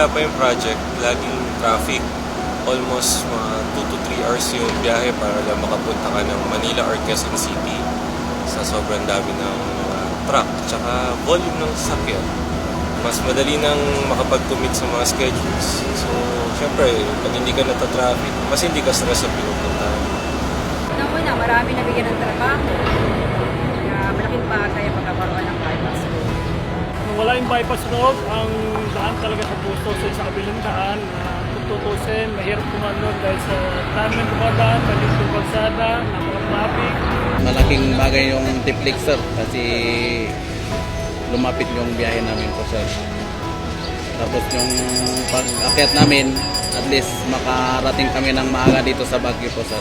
nagsisimula pa yung project, laging traffic. Almost 2 to 3 hours yung biyahe para lang makapunta ka ng Manila or Quezon City sa sobrang dami ng truck tsaka volume ng sasakyan. Mas madali nang makapag-commit sa mga schedules. So, syempre, pag hindi ka nata-traffic, mas hindi ka stress sa pinupuntahan. Una, marami nabigyan ng trabaho. Kaya malaking bagay ang pagkakaroon ng bypass road. Kung wala yung bypass road, ang daan talaga sa puso sa isang kabilang daan. Kung tutusin, mahirap kumanon dahil sa dami ng dumadaan, balik yung kalsada, napaka-traffic. Malaking bagay yung Tiplik, sir, kasi lumapit yung biyahe namin po, sir. Tapos yung pag-akyat namin, at least makarating kami ng maaga dito sa Baguio po, sir.